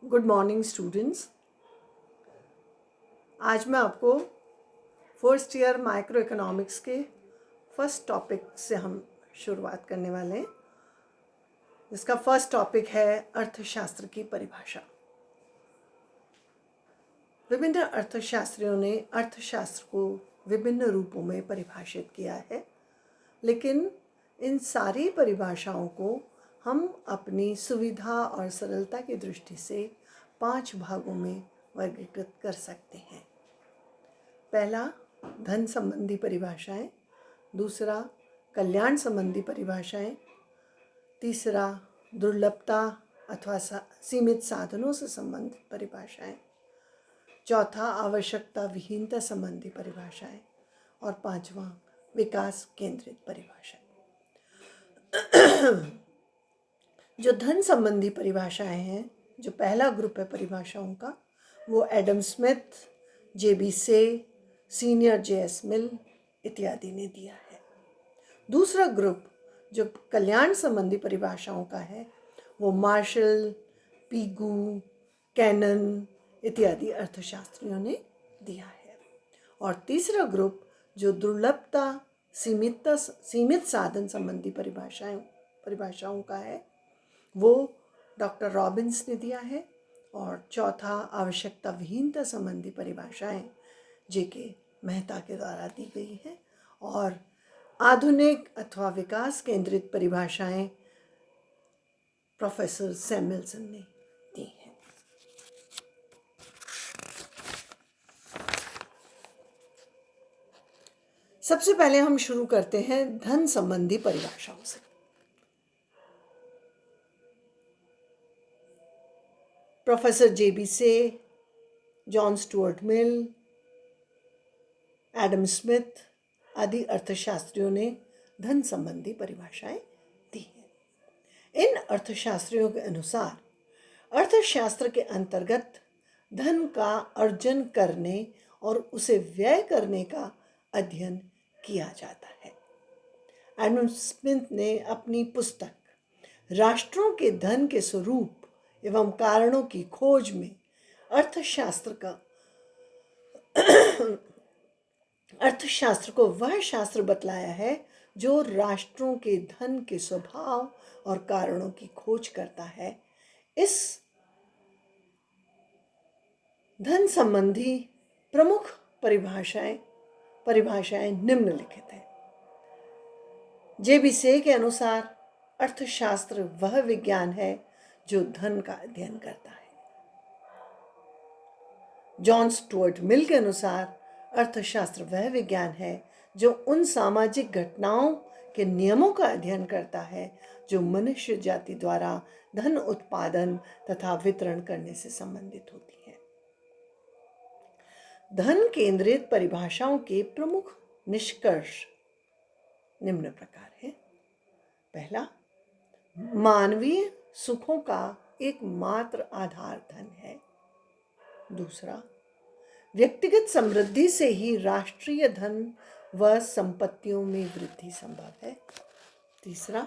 Good morning students. आज मैं आपको फर्स्ट ईयर माइक्रो इकोनॉमिक्स के फर्स्ट टॉपिक से हम शुरुआत करने वाले हैं, जिसका फर्स्ट टॉपिक है अर्थशास्त्र की परिभाषा। विभिन्न अर्थशास्त्रियों ने अर्थशास्त्र को विभिन्न रूपों में परिभाषित किया है, लेकिन इन सारी परिभाषाओं को हम अपनी सुविधा और सरलता की दृष्टि से 5 भागों में वर्गीकृत कर सकते हैं। पहला, धन संबंधी परिभाषाएं। दूसरा, कल्याण संबंधी परिभाषाएं। तीसरा, दुर्लभता अथवा सीमित साधनों से संबंधित परिभाषाएं। चौथा, आवश्यकता विहीनता संबंधी परिभाषाएं। और पांचवा, विकास केंद्रित परिभाषाएं। जो धन संबंधी परिभाषाएं हैं, जो पहला ग्रुप है परिभाषाओं का, वो एडम स्मिथ, जेबी से, सीनियर जेएस मिल इत्यादि ने दिया है। दूसरा ग्रुप जो कल्याण संबंधी परिभाषाओं का है, वो मार्शल, पीगू, कैनन इत्यादि अर्थशास्त्रियों ने दिया है। और तीसरा ग्रुप जो दुर्लभता, सीमित साधन संबंधी परिभाषाओं का है, वो डॉक्टर रॉबिन्स ने दिया है। और चौथा, आवश्यकता विहीनता संबंधी परिभाषाएं जेके मेहता के द्वारा दी गई है। और आधुनिक अथवा विकास केंद्रित परिभाषाएं प्रोफेसर सैमुएल्सन ने दी हैं। सबसे पहले हम शुरू करते हैं धन संबंधी परिभाषाओं से। प्रोफेसर जेबी से, John Stuart Mill, Adam Smith आदि अर्थशास्त्रियों ने धन संबंधी परिभाषाएं दी हैं। इन अर्थशास्त्रियों के अनुसार अर्थशास्त्र के अंतर्गत धन का अर्जन करने और उसे व्यय करने का अध्ययन किया जाता है। एडम स्मिथ ने अपनी पुस्तक राष्ट्रों के धन के स्वरूप एवं कारणों की खोज में अर्थशास्त्र को वह शास्त्र बतलाया है जो राष्ट्रों के धन के स्वभाव और कारणों की खोज करता है। इस धन संबंधी प्रमुख परिभाषाएं निम्नलिखित हैं। जेबी से के अनुसार अर्थशास्त्र वह विज्ञान है जो धन का अध्ययन करता है। जॉन स्टुअर्ट मिल के अनुसार अर्थशास्त्र वह विज्ञान है जो उन सामाजिक घटनाओं के नियमों का अध्ययन करता है जो मनुष्य जाति द्वारा धन उत्पादन तथा वितरण करने से संबंधित होती है। धन केंद्रित परिभाषाओं के प्रमुख निष्कर्ष निम्न प्रकार है। पहला, मानवीय सुखों का एकमात्र आधार धन है। दूसरा, व्यक्तिगत समृद्धि से ही राष्ट्रीय धन व संपत्तियों में वृद्धि संभव है। तीसरा,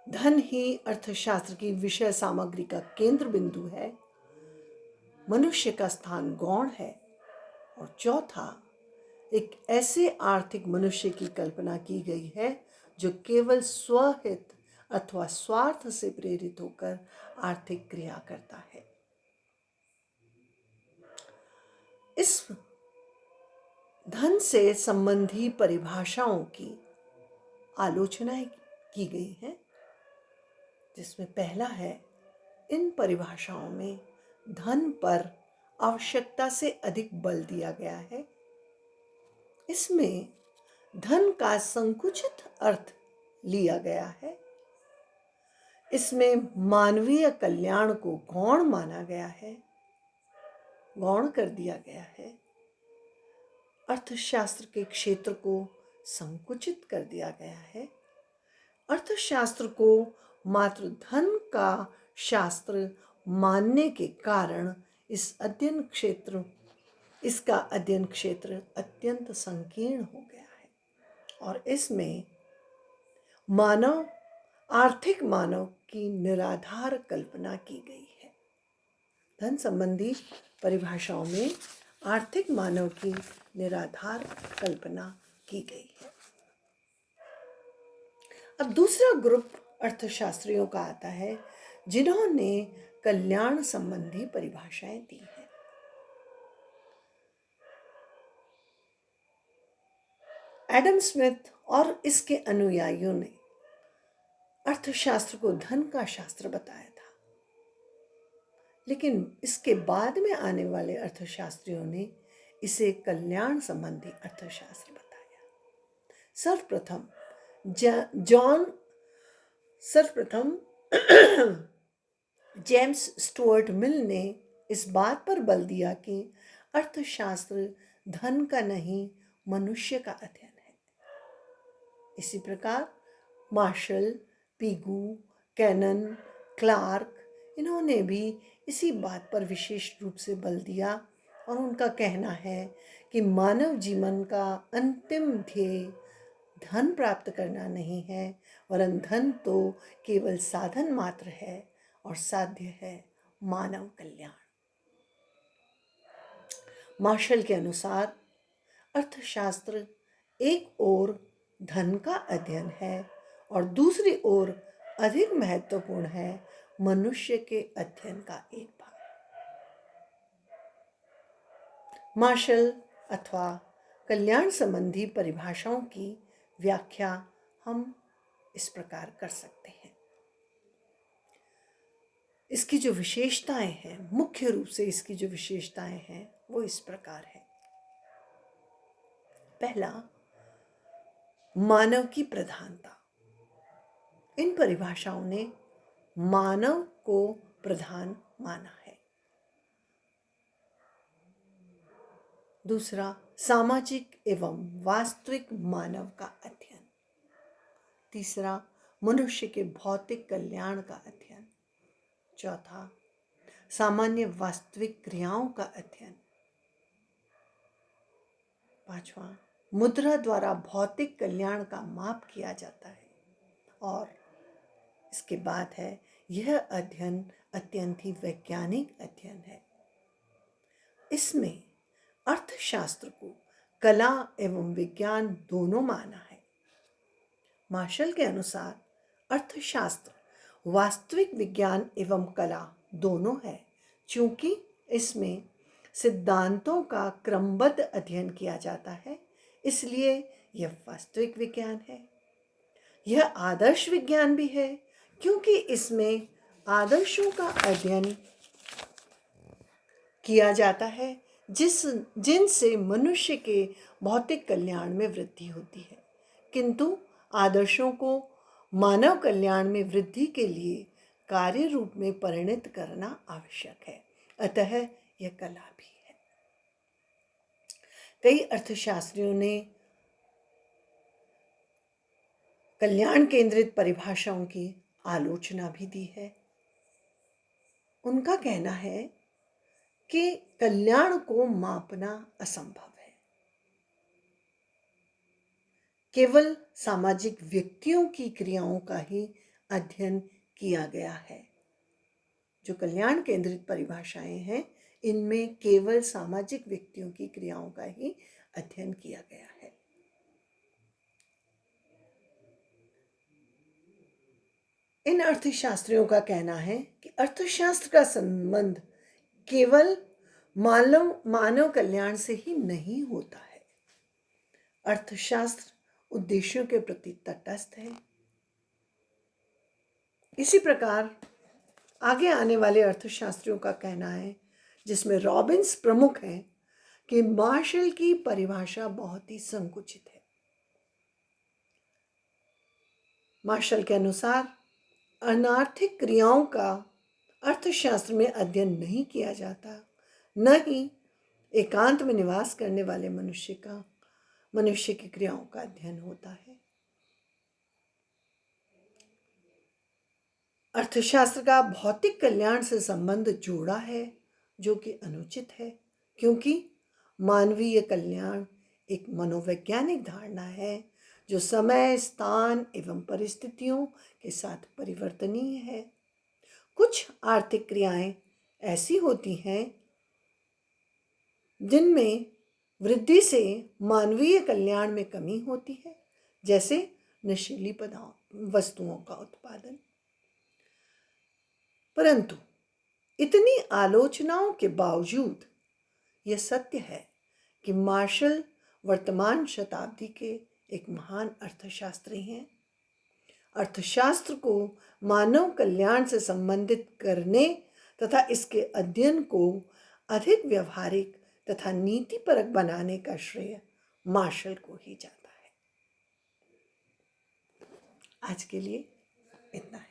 धन ही अर्थशास्त्र की विषय सामग्री का केंद्र बिंदु है। मनुष्य का स्थान गौण है। और चौथा, एक ऐसे आर्थिक मनुष्य की कल्पना की गई है जो केवल स्वहित अथवा स्वार्थ से प्रेरित होकर आर्थिक क्रिया करता है। इस धन से संबंधी परिभाषाओं की आलोचनाएं की गई हैं, जिसमें पहला है, इन परिभाषाओं में धन पर आवश्यकता से अधिक बल दिया गया है। इसमें धन का संकुचित अर्थ लिया गया है। इसमें मानवीय कल्याण को गौण माना गया है, गौण कर दिया गया है। अर्थशास्त्र के क्षेत्र को संकुचित कर दिया गया है। अर्थशास्त्र को मात्र धन का शास्त्र मानने के कारण इसका अध्ययन क्षेत्र अत्यंत संकीर्ण हो गया है और इसमें आर्थिक मानव की निराधार कल्पना की गई है। धन संबंधी परिभाषाओं में आर्थिक मानव की निराधार कल्पना की गई है। अब दूसरा ग्रुप अर्थशास्त्रियों का आता है जिन्होंने कल्याण संबंधी परिभाषाएं दी हैं। एडम स्मिथ और इसके अनुयायियों ने अर्थशास्त्र को धन का शास्त्र बताया था, लेकिन इसके बाद में आने वाले अर्थशास्त्रियों ने इसे कल्याण संबंधी अर्थशास्त्र बताया। सर्वप्रथम जेम्स स्टुअर्ट मिल ने इस बात पर बल दिया कि अर्थशास्त्र धन का नहीं मनुष्य का अध्ययन है। इसी प्रकार मार्शल, पिगू, कैनन, क्लार्क इन्होंने भी इसी बात पर विशेष रूप से बल दिया और उनका कहना है कि मानव जीवन का अंतिम ध्येय धन प्राप्त करना नहीं है, वरन धन तो केवल साधन मात्र है और साध्य है मानव कल्याण। मार्शल के अनुसार अर्थशास्त्र एक ओर धन का अध्ययन है और दूसरी ओर अधिक महत्वपूर्ण है मनुष्य के अध्ययन का एक भाग। मार्शल अथवा कल्याण संबंधी परिभाषाओं की व्याख्या हम इस प्रकार कर सकते हैं। इसकी जो विशेषताएं हैं, मुख्य रूप से इसकी जो विशेषताएं हैं वो इस प्रकार है। पहला, मानव की प्रधानता। इन परिभाषाओं ने मानव को प्रधान माना है। दूसरा, सामाजिक एवं वास्तविक मानव का अध्ययन। तीसरा, मनुष्य के भौतिक कल्याण का अध्ययन। चौथा, सामान्य वास्तविक क्रियाओं का अध्ययन। पांचवा, मुद्रा द्वारा भौतिक कल्याण का माप किया जाता है। और इसके बाद है, यह अध्ययन अत्यंत ही वैज्ञानिक अध्ययन है। इसमें अर्थशास्त्र को कला एवं विज्ञान दोनों माना है। मार्शल के अनुसार अर्थशास्त्र वास्तविक विज्ञान एवं कला दोनों है, क्योंकि इसमें सिद्धांतों का क्रमबद्ध अध्ययन किया जाता है, इसलिए यह वास्तविक विज्ञान है। यह आदर्श विज्ञान भी है, क्योंकि इसमें आदर्शों का अध्ययन किया जाता है जिनसे मनुष्य के भौतिक कल्याण में वृद्धि होती है, किंतु आदर्शों को मानव कल्याण में वृद्धि के लिए कार्य रूप में परिणत करना आवश्यक है। अतः यह कला भी है। कई अर्थशास्त्रियों ने कल्याण केंद्रित परिभाषाओं की आलोचना भी दी है। उनका कहना है कि कल्याण को मापना असंभव है। केवल सामाजिक व्यक्तियों की क्रियाओं का ही अध्ययन किया गया है। जो कल्याण केंद्रित परिभाषाएं हैं, इनमें केवल सामाजिक व्यक्तियों की क्रियाओं का ही अध्ययन किया गया है। इन अर्थशास्त्रियों का कहना है कि अर्थशास्त्र का संबंध केवल मानव कल्याण से ही नहीं होता है। अर्थशास्त्र उद्देश्यों के प्रति तटस्थ है। इसी प्रकार आगे आने वाले अर्थशास्त्रियों का कहना है, जिसमें रॉबिन्स प्रमुख हैं, कि मार्शल की परिभाषा बहुत ही संकुचित है। मार्शल के अनुसार अनार्थिक क्रियाओं का अर्थशास्त्र में अध्ययन नहीं किया जाता, न ही एकांत में निवास करने वाले मनुष्य की क्रियाओं का अध्ययन होता है। अर्थशास्त्र का भौतिक कल्याण से संबंध जोड़ा है, जो कि अनुचित है, क्योंकि मानवीय कल्याण एक मनोवैज्ञानिक धारणा है जो समय, स्थान एवं परिस्थितियों के साथ परिवर्तनीय है। कुछ आर्थिक क्रियाएं ऐसी होती हैं जिनमें वृद्धि से मानवीय कल्याण में कमी होती है, जैसे नशीली वस्तुओं का उत्पादन। परंतु इतनी आलोचनाओं के बावजूद यह सत्य है कि मार्शल वर्तमान शताब्दी के एक महान अर्थशास्त्री हैं। अर्थशास्त्र को मानव कल्याण से संबंधित करने तथा इसके अध्ययन को अधिक व्यवहारिक तथा नीतिपरक बनाने का श्रेय मार्शल को ही जाता है। आज के लिए इतना है।